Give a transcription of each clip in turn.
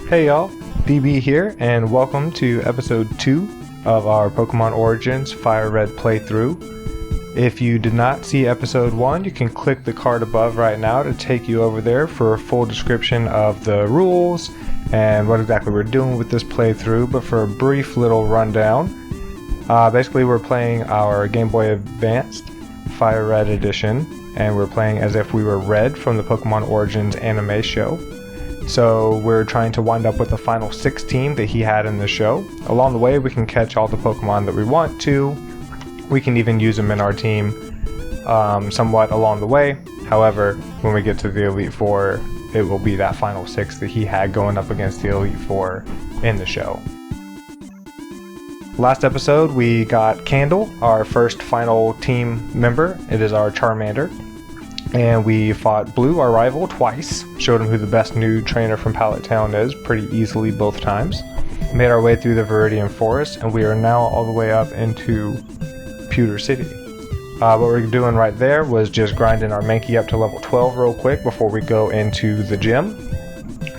Hey y'all, BB here, and welcome to episode 2 of our Pokemon Origins Fire Red playthrough. If you did not see episode 1, you can click the card above right now to take you over there for a full description of the rules and what exactly we're doing with this playthrough. But for a brief little rundown, basically we're playing our Game Boy Advanced Fire Red edition, and we're playing as if we were Red from the Pokemon Origins anime show. So we're trying to wind up with the final 6 team that he had in the show. Along the way, we can catch all the Pokemon that we want to. We can even use them in our team somewhat along the way. However, when we get to the Elite Four, it will be that final 6 that he had going up against the Elite Four in the show. Last episode, we got Candle, our first final team member. It is our Charmander. And we fought Blue, our rival, twice. Showed him who the best new trainer from Pallet Town is pretty easily both times. Made our way through the Viridian Forest, and we are now all the way up into Pewter City. What we're doing right there was just grinding our Mankey up to level 12 real quick before we go into the gym.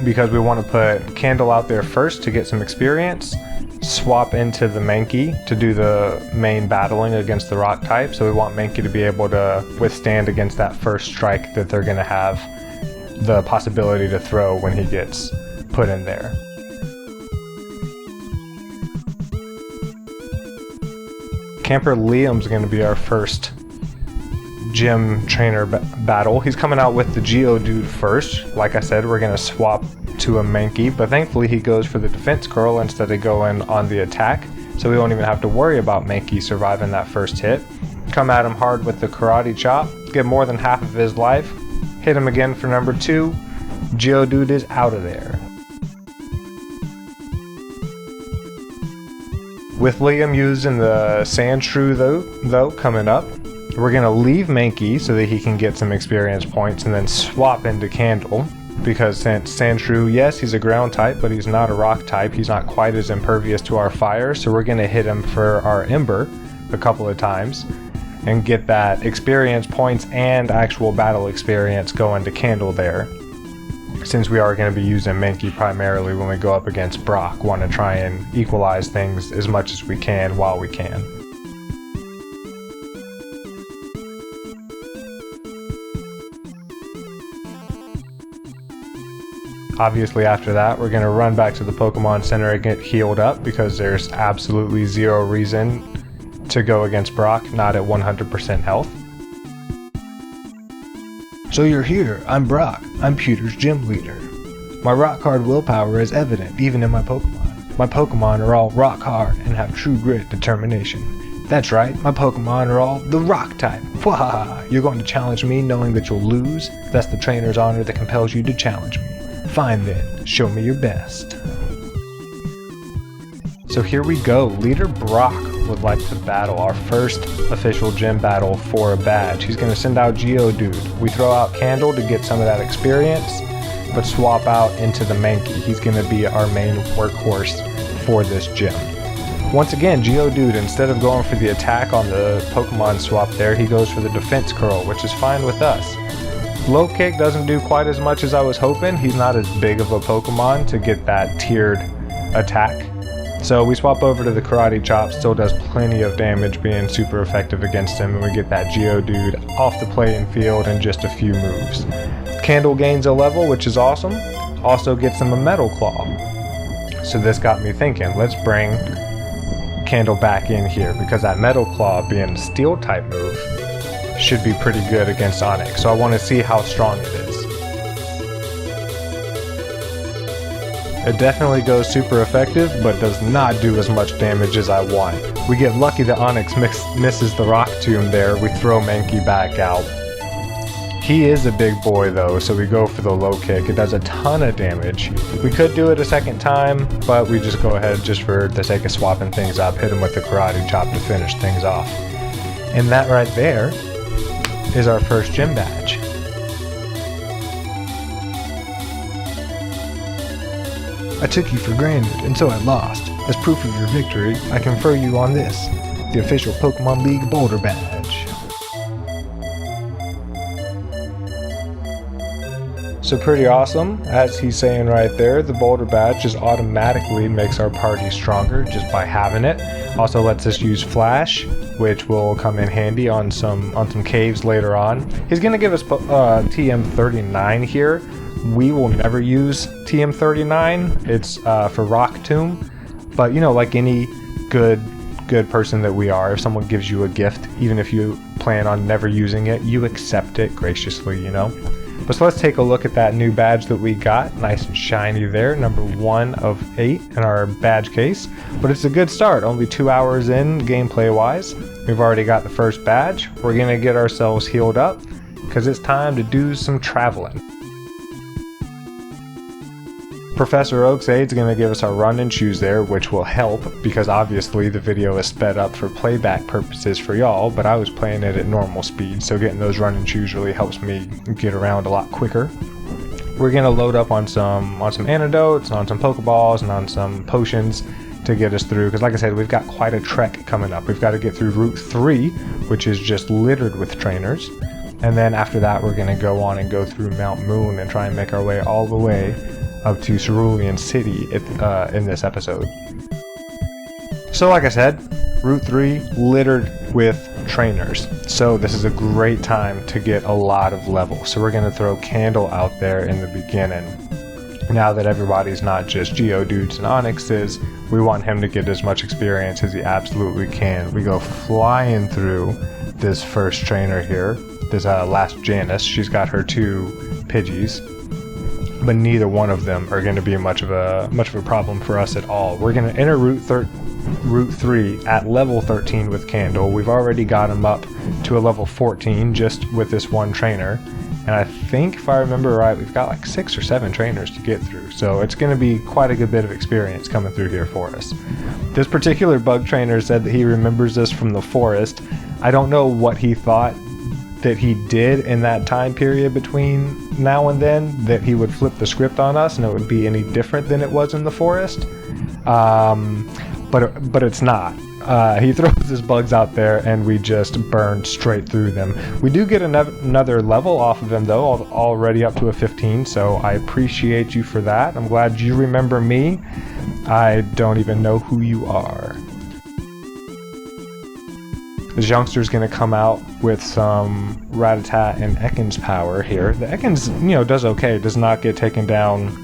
Because we want to put Candle out there first to get some experience. Swap into the Mankey to do the main battling against the rock type, so we want Mankey to be able to withstand against that first strike that they're going to have the possibility to throw when he gets put in there. Camper Liam's going to be our first gym trainer battle. He's coming out with the E02 first. Like I said, we're going to swap to a Mankey, but thankfully he goes for the defense curl instead of going on the attack, so we won't even have to worry about Mankey surviving that first hit. Come at him hard with the karate chop, get more than half of his life, hit him again for number 2, Geodude is out of there. With Liam using the Sandshrew though coming up, we're going to leave Mankey so that he can get some experience points and then swap into Candle. Because since Sandshrew, yes, he's a ground type, but he's not a rock type. He's not quite as impervious to our fire, so we're going to hit him for our Ember a couple of times and get that experience points and actual battle experience going to Candle there. Since we are going to be using Mankey primarily when we go up against Brock, want to try and equalize things as much as we can while we can. Obviously after that, we're going to run back to the Pokemon Center and get healed up because there's absolutely zero reason to go against Brock, not at 100% health. So you're here. I'm Brock. I'm Pewter's gym leader. My rock hard willpower is evident even in my Pokemon. My Pokemon are all rock hard and have true grit determination. That's right, my Pokemon are all the rock type. Wahaha! You're going to challenge me knowing that you'll lose? That's the trainer's honor that compels you to challenge me. Fine then, show me your best. So here we go. Leader Brock would like to battle our first official gym battle for a badge. He's going to send out Geodude. We throw out Candle to get some of that experience, but swap out into the Mankey. He's going to be our main workhorse for this gym. Once again, Geodude, instead of going for the attack on the Pokemon swap there, he goes for the defense curl, which is fine with us. Low kick doesn't do quite as much as I was hoping. He's not as big of a Pokemon to get that tiered attack. So we swap over to the karate chop, still does plenty of damage, being super effective against him, and we get that Geodude off the playing field in just a few moves. Candle gains a level, which is awesome. Also gets him a Metal Claw. So this got me thinking, let's bring Candle back in here, because that Metal Claw being a steel type move should be pretty good against Onix, so I want to see how strong it is. It definitely goes super effective, but does not do as much damage as I want. We get lucky that Onix misses the Rock Tomb there. We throw Mankey back out. He is a big boy though, so we go for the low kick. It does a ton of damage. We could do it a second time, but we just go ahead just for the sake of swapping things up, hit him with the karate chop to finish things off. And that right there is our first gym badge. I took you for granted, and so I lost. As proof of your victory, I confer you on this, the official Pokemon League Boulder Badge. So pretty awesome. As he's saying right there, the boulder badge just automatically makes our party stronger just by having it. Also lets us use flash, which will come in handy on some caves later on. He's gonna give us TM39 here. We will never use TM39. It's for Rock Tomb, but you know, like any good person that we are, if someone gives you a gift, even if you plan on never using it, you accept it graciously, you know. But so let's take a look at that new badge that we got, nice and shiny there, number 1 of 8 in our badge case. But it's a good start, only 2 hours in gameplay wise. We've already got the first badge. We're gonna get ourselves healed up because it's time to do some traveling. Professor Oak's aid's going to give us our run and shoes there, which will help because obviously the video is sped up for playback purposes for y'all, but I was playing it at normal speed, so getting those run and shoes really helps me get around a lot quicker. We're going to load up on some antidotes, on some Pokeballs, and on some potions to get us through, because like I said, we've got quite a trek coming up. We've got to get through Route 3, which is just littered with trainers, and then after that we're going to go on and go through Mount Moon and try and make our way all the way up to Cerulean City in this episode. So like I said, Route 3 littered with trainers. So this is a great time to get a lot of levels. So we're going to throw Candle out there in the beginning. Now that everybody's not just Geodudes and Onyxes, we want him to get as much experience as he absolutely can. We go flying through this first trainer here, this last Janice. She's got her 2 Pidgeys, but neither one of them are going to be much of a problem for us at all. We're going to enter Route 3 at level 13 with Candle. We've already got him up to a level 14 just with this one trainer, and I think if I remember right, we've got like 6 or 7 trainers to get through, so it's going to be quite a good bit of experience coming through here for us. This particular bug trainer said that he remembers us from the forest. I don't know what he thought that he did in that time period between now and then, that he would flip the script on us and it would be any different than it was in the forest. But it's not. He throws his bugs out there and we just burn straight through them. We do get another level off of him though, already up to a 15, so I appreciate you for that. I'm glad you remember me. I don't even know who you are. This youngster's going to come out with some Rattata and Ekans power here. The Ekans, you know, does okay, does not get taken down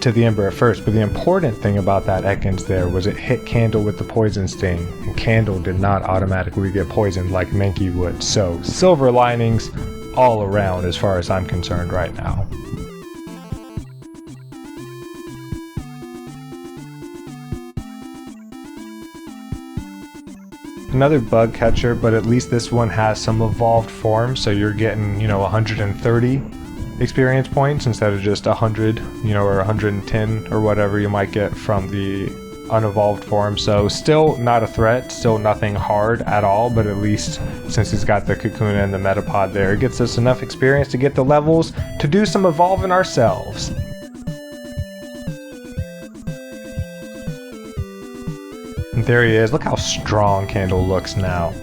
to the Ember at first, but the important thing about that Ekans there was it hit Candle with the Poison Sting, and Candle did not automatically get poisoned like Mankey would. So, silver linings all around as far as I'm concerned right now. Another bug catcher, but at least this one has some evolved forms, so you're getting, you know, 130 experience points instead of just 100, you know, or 110 or whatever you might get from the unevolved form. So still not a threat, still nothing hard at all, but at least since he's got the Kakuna and the Metapod there, it gets us enough experience to get the levels to do some evolving ourselves. And there he is. Look how strong Candle looks now.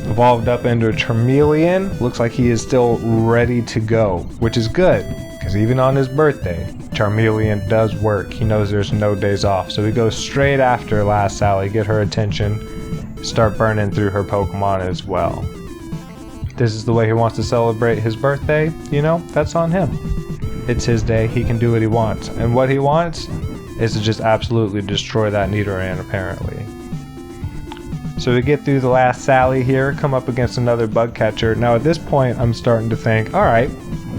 Evolved up into a Charmeleon. Looks like he is still ready to go, which is good, because even on his birthday, Charmeleon does work. He knows there's no days off, so he goes straight after Last Sally, get her attention, start burning through her Pokemon as well. This is the way he wants to celebrate his birthday, you know, that's on him. It's his day, he can do what he wants, and what he wants is to just absolutely destroy that Nidoran, apparently. So we get through the Last Sally here, come up against another bug catcher. Now at this point, I'm starting to think, alright,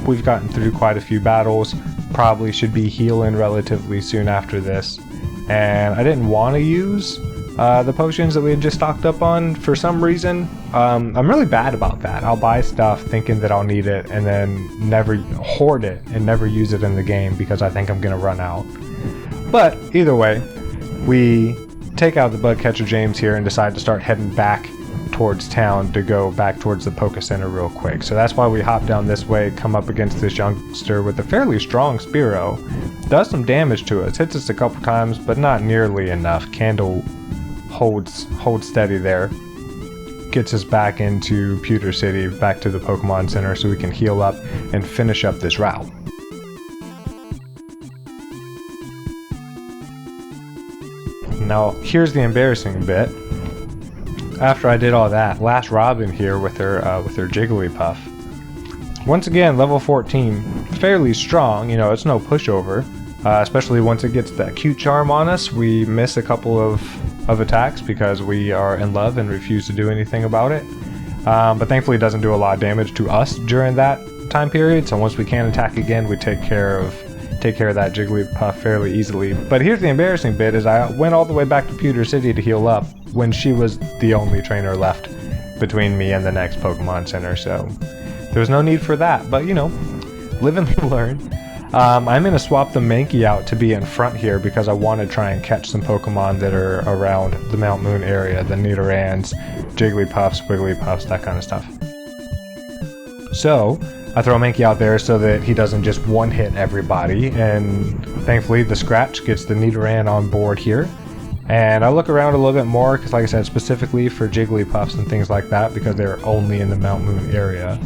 we've gotten through quite a few battles, probably should be healing relatively soon after this. And I didn't want to use the potions that we had just stocked up on for some reason. I'm really bad about that. I'll buy stuff thinking that I'll need it and then never hoard it and never use it in the game because I think I'm going to run out. But either way, we take out the bug catcher James here and decide to start heading back towards town to go back towards the Poke Center real quick. So that's why we hop down this way, come up against this youngster with a fairly strong Spearow. Does some damage to us, hits us a couple times, but not nearly enough. Candle holds steady there. gets us back into Pewter City, back to the Pokemon Center, so we can heal up and finish up this route. Now, here's the embarrassing bit. After I did all that, last Robin here with her Jigglypuff. Once again, level 14, fairly strong. You know, it's no pushover. Especially once it gets that cute charm on us, we miss a couple of attacks because we are in love and refuse to do anything about it. But thankfully, it doesn't do a lot of damage to us during that time period. So once we can attack again, we take care of that Jigglypuff fairly easily. But here's the embarrassing bit: is I went all the way back to Pewter City to heal up when she was the only trainer left between me and the next Pokemon Center. So there was no need for that. But you know, live and learn. I'm going to swap the Mankey out to be in front here because I want to try and catch some Pokemon that are around the Mount Moon area, the Nidorans, Jigglypuffs, Wigglypuffs, that kind of stuff. So I throw Mankey out there so that he doesn't just one-hit everybody, and thankfully the Scratch gets the Nidoran on board here. And I look around a little bit more because, like I said, specifically for Jigglypuffs and things like that, because they're only in the Mount Moon area.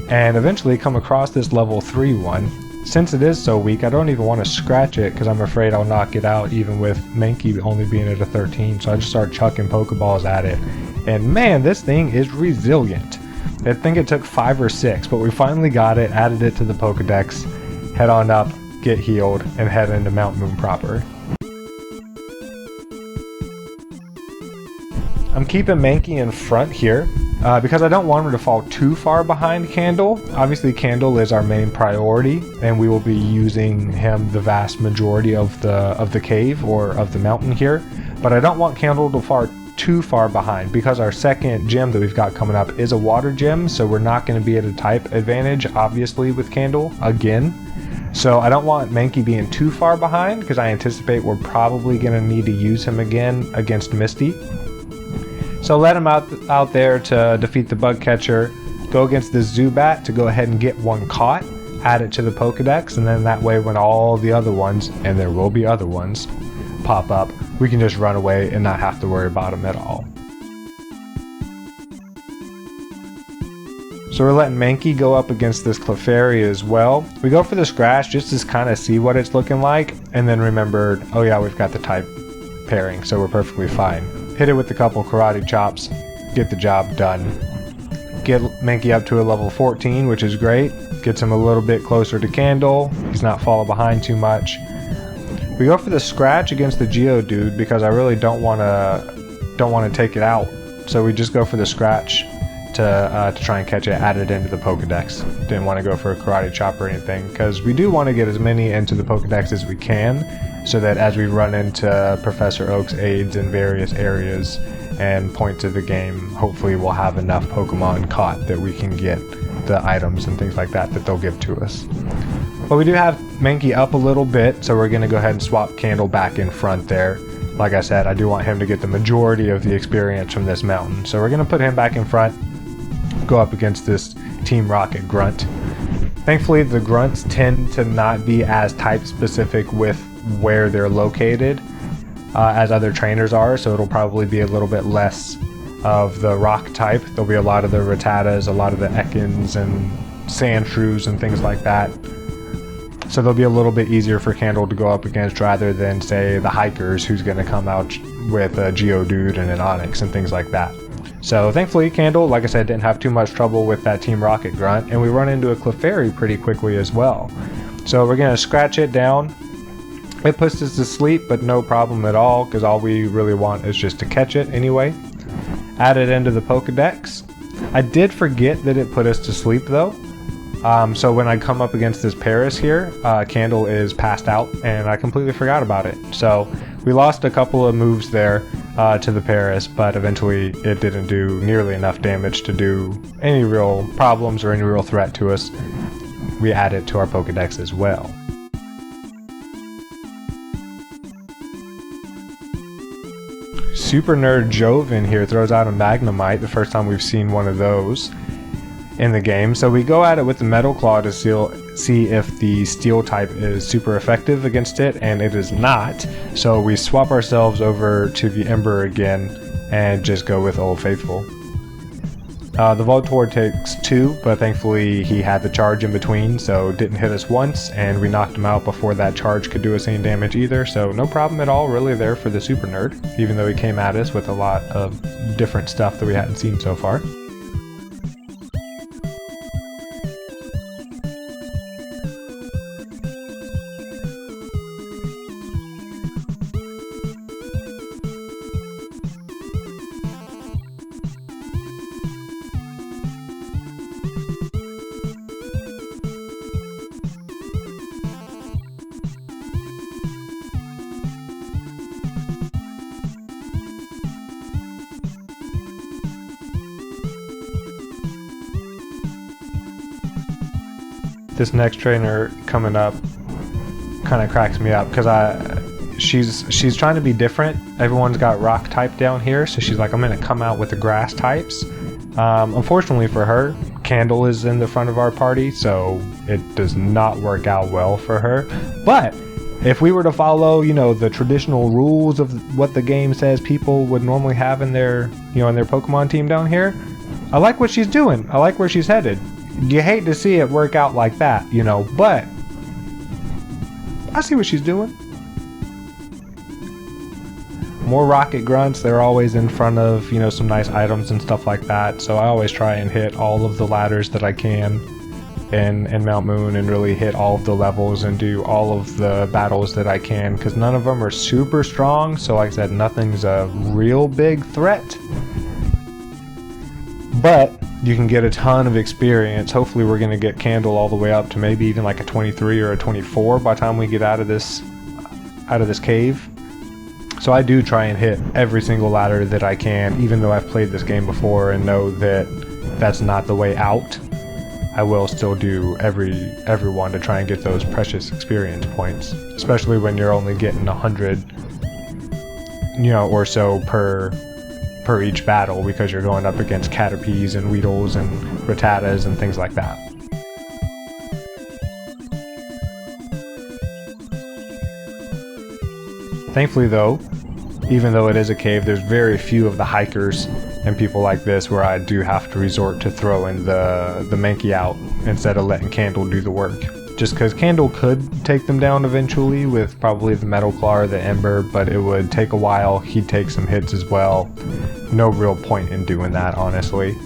And eventually come across this level 3 one. Since it is so weak, I don't even want to scratch it because I'm afraid I'll knock it out even with Mankey only being at a 13. So I just start chucking Pokeballs at it. And man, this thing is resilient. I think it took 5 or 6, but we finally got it, added it to the Pokedex, head on up, get healed, and head into Mount Moon proper. I'm keeping Mankey in front here because I don't want him to fall too far behind Candle. Obviously, Candle is our main priority, and we will be using him the vast majority of the cave or of the mountain here. But I don't want Candle to fall too far behind because our second gym that we've got coming up is a water gym, so we're not going to be at a type advantage, obviously, with Candle again. So I don't want Mankey being too far behind because I anticipate we're probably going to need to use him again against Misty. So let him out there to defeat the bug catcher, go against the Zubat to go ahead and get one caught, add it to the Pokedex, and then that way when all the other ones, and there will be other ones, pop up, we can just run away and not have to worry about them at all. So we're letting Mankey go up against this Clefairy as well. We go for the Scratch just to kind of see what it's looking like, and then remembered, oh yeah, we've got the type pairing, so we're perfectly fine. Hit it with a couple karate chops, get the job done. Get Mankey up to a level 14, which is great. Gets him a little bit closer to Candle. He's not falling behind too much. We go for the Scratch against the Geodude because I really don't want to take it out. So we just go for the Scratch to try and catch it, add it into the Pokedex. Didn't want to go for a karate chop or anything because we do want to get as many into the Pokedex as we can, so that as we run into Professor Oak's aides in various areas and points of the game, hopefully we'll have enough Pokemon caught that we can get the items and things like that they'll give to us. But we do have Mankey up a little bit, so we're going to go ahead and swap Candle back in front there. Like I said, I do want him to get the majority of the experience from this mountain. So we're going to put him back in front, go up against this Team Rocket Grunt. Thankfully, the Grunts tend to not be as type specific with where they're located as other trainers are, so it'll probably be a little bit less of the rock type. There'll be a lot of the Rattatas, a lot of the Ekans and Sandshrews and things like that. So they'll be a little bit easier for Candle to go up against rather than, say, the Hikers, who's going to come out with a Geodude and an Onix and things like that. So thankfully, Candle, like I said, didn't have too much trouble with that Team Rocket Grunt, and we run into a Clefairy pretty quickly as well. So we're going to scratch it down. It puts us to sleep, but no problem at all, because all we really want is just to catch it anyway. Add it into the Pokedex. I did forget that it put us to sleep, though. So when I come up against this Paris here, Candle is passed out, and I completely forgot about it. So we lost a couple of moves there to the Paris, but eventually it didn't do nearly enough damage to do any real problems or any real threat to us. We add it to our Pokedex as well. Super Nerd Joven here throws out a Magnemite, the first time we've seen one of those in the game. So we go at it with the Metal Claw to see if the Steel type is super effective against it, and it is not. So we swap ourselves over to the Ember again and just go with Old Faithful. The Voltorb takes 2, but thankfully he had the charge in between, so didn't hit us once, and we knocked him out before that charge could do us any damage either, so no problem at all really there for the Super Nerd, even though he came at us with a lot of different stuff that we hadn't seen so far. This next trainer coming up kind of cracks me up because she's trying to be different. Everyone's got rock type down here, so she's like, I'm gonna come out with the grass types. Unfortunately for her, Candle is in the front of our party, so it does not work out well for her. But if we were to follow, you know, the traditional rules of what the game says people would normally have in their, you know, in their Pokemon team down here, I like what she's doing. I like where she's headed. You hate to see it work out like that, you know, but I see what she's doing. More rocket grunts, they're always in front of, you know, some nice items and stuff like that, so I always try and hit all of the ladders that I can in Mount Moon and really hit all of the levels and do all of the battles that I can, because none of them are super strong, so like I said, nothing's a real big threat. But you can get a ton of experience. Hopefully we're going to get Candle all the way up to maybe even like a 23 or a 24 by the time we get out of this cave. So I do try and hit every single ladder that I can, even though I've played this game before and know that that's not the way out. I will still do every one to try and get those precious experience points, especially when you're only getting 100, you know, or so per each battle, because you're going up against Caterpies and Weedles and Rattatas and things like that. Thankfully though, even though it is a cave, there's very few of the hikers and people like this where I do have to resort to throwing the Mankey out instead of letting Candle do the work. Just because Candle could take them down eventually with probably the Metal Claw or the Ember, but it would take a while. He'd take some hits as well. No real point in doing that, honestly.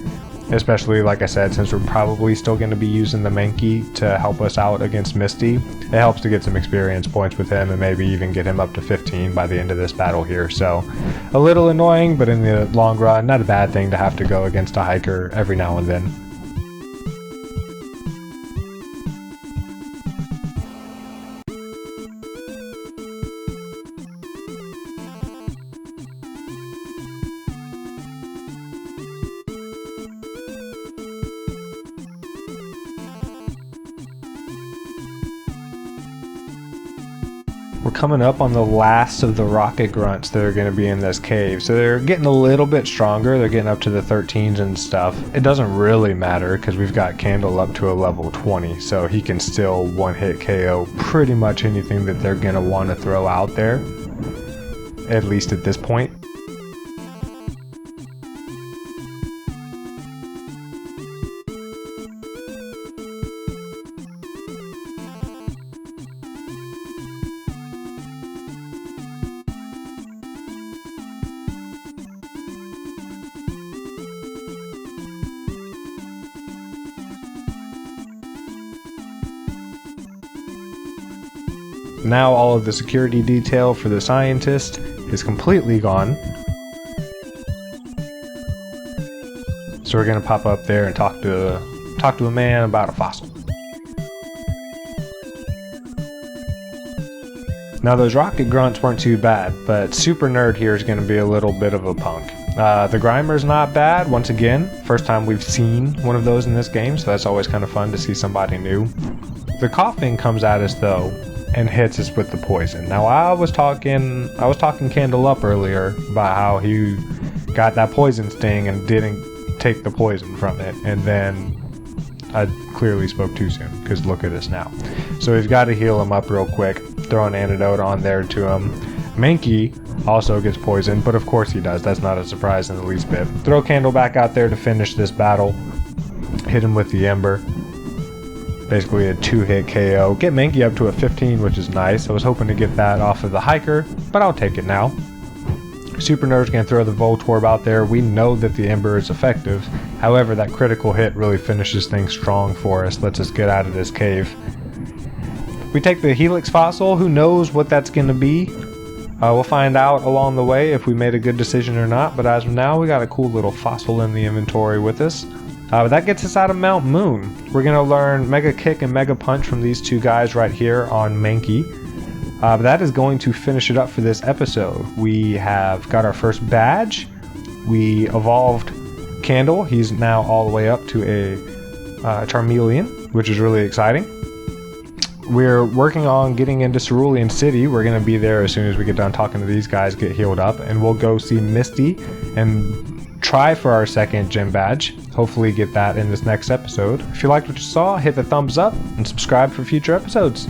Especially, like I said, since we're probably still going to be using the Mankey to help us out against Misty, it helps to get some experience points with him and maybe even get him up to 15 by the end of this battle here. So, a little annoying, but in the long run, not a bad thing to have to go against a hiker every now and then. We're coming up on the last of the rocket grunts that are going to be in this cave. So they're getting a little bit stronger. They're getting up to the 13s and stuff. It doesn't really matter because we've got Candle up to a level 20. So he can still one-hit KO pretty much anything that they're going to want to throw out there. At least at this point. Now all of the security detail for the scientist is completely gone. So we're gonna pop up there and talk to a man about a fossil. Now those rocket grunts weren't too bad, but Super Nerd here is gonna be a little bit of a punk. The Grimer's not bad, once again. First time we've seen one of those in this game, so that's always kind of fun to see somebody new. The Coughing comes at us though, and hits us with the poison. Now I was talking Candle up earlier about how he got that poison sting and didn't take the poison from it, and then I clearly spoke too soon, because look at us now. So we've got to heal him up real quick, throw an antidote on there to him. Mankey also gets poisoned, but of course he does. That's not a surprise in the least bit. Throw Candle back out there to finish this battle. Hit him with the Ember. Basically a 2-hit KO. Get Mankey up to a 15, which is nice. I was hoping to get that off of the Hiker, but I'll take it now. Super Nerd's going to throw the Voltorb out there. We know that the Ember is effective. However, that critical hit really finishes things strong for us. Lets us get out of this cave. We take the Helix Fossil. Who knows what that's going to be? We'll find out along the way if we made a good decision or not. But as of now, we got a cool little fossil in the inventory with us. That gets us out of Mount Moon. We're going to learn Mega Kick and Mega Punch from these two guys right here on Mankey. That is going to finish it up for this episode. We have got our first badge. We evolved Candle. He's now all the way up to a Charmeleon, which is really exciting. We're working on getting into Cerulean City. We're going to be there as soon as we get done talking to these guys, get healed up, and we'll go see Misty and try for our second gym badge. Hopefully get that in this next episode. If you liked what you saw, hit the thumbs up and subscribe for future episodes.